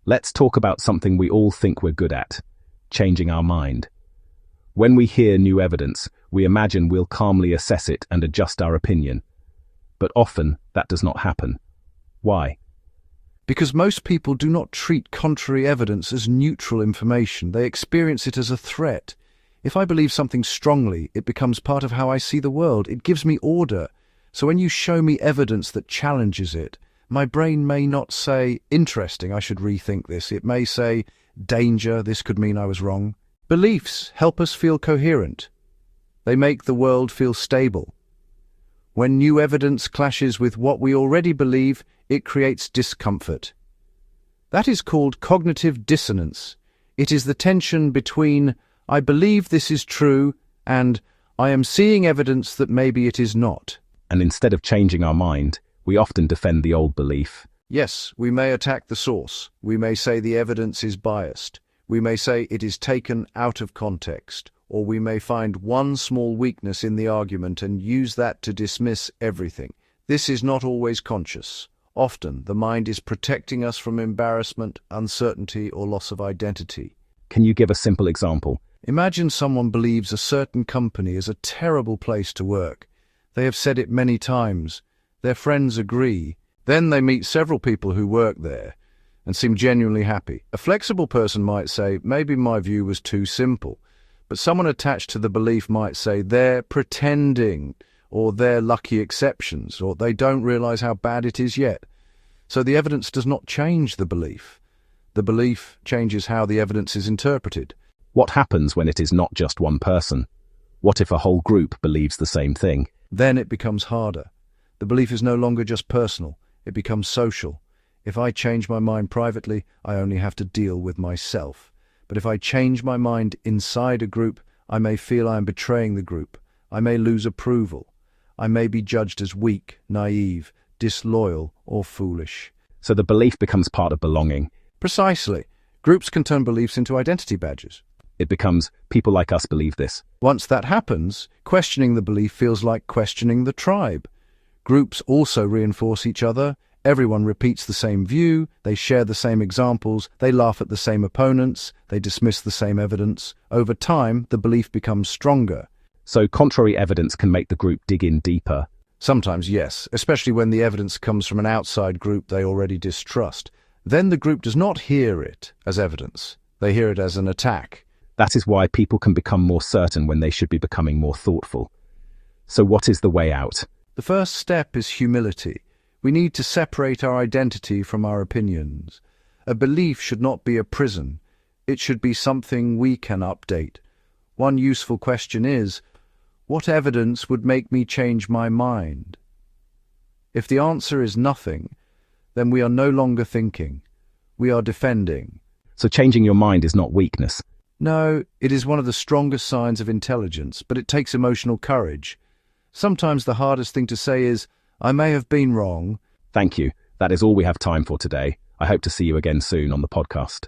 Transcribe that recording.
Let's talk about something we all think we're good at: changing our mind. When we hear new evidence, we imagine we'll calmly assess it and adjust our opinion. But often, that does not happen. Why? Because most people do not treat contrary evidence as neutral information. They experience it as a threat. If I believe something strongly, it becomes part of how I see the world. It gives me order. So when you show me evidence that challenges it, my brain may not say, interesting, I should rethink this. It may say, danger, this could mean I was wrong. Beliefs help us feel coherent. They make the world feel stable. When new evidence clashes with what we already believe, it creates discomfort. That is called cognitive dissonance. It is the tension between, I believe this is true, and I am seeing evidence that maybe it is not. And instead of changing our mind, we often defend the old belief. Yes, we may attack the source. We may say the evidence is biased. We may say it is taken out of context. Or we may find one small weakness in the argument and use that to dismiss everything. This is not always conscious. Often, the mind is protecting us from embarrassment, uncertainty, or loss of identity. Can you give a simple example? Imagine someone believes a certain company is a terrible place to work. They have said it many times. Their friends agree. Then they meet several people who work there and seem genuinely happy. A flexible person might say, maybe my view was too simple. But someone attached to the belief might say they're pretending, or they're lucky exceptions, or they don't realize how bad it is yet. So the evidence does not change the belief. The belief changes how the evidence is interpreted. What happens when it is not just one person? What if a whole group believes the same thing? Then it becomes harder. The belief is no longer just personal. It becomes social. If I change my mind privately, I only have to deal with myself. But if I change my mind inside a group, I may feel I am betraying the group. I may lose approval. I may be judged as weak, naive, disloyal, or foolish. So the belief becomes part of belonging. Precisely. Groups can turn beliefs into identity badges. It becomes, people like us believe this. Once that happens, questioning the belief feels like questioning the tribe. Groups also reinforce each other. Everyone repeats the same view, they share the same examples, they laugh at the same opponents, they dismiss the same evidence. Over time, the belief becomes stronger. So contrary evidence can make the group dig in deeper. Sometimes, yes, especially when the evidence comes from an outside group they already distrust. Then the group does not hear it as evidence. They hear it as an attack. That is why people can become more certain when they should be becoming more thoughtful. So what is the way out? The first step is humility. We need to separate our identity from our opinions. A belief should not be a prison. It should be something we can update. One useful question is, what evidence would make me change my mind? If the answer is nothing, then we are no longer thinking. We are defending. So changing your mind is not weakness. No, it is one of the strongest signs of intelligence, but it takes emotional courage. Sometimes the hardest thing to say is, I may have been wrong. Thank you. That is all we have time for today. I hope to see you again soon on the podcast.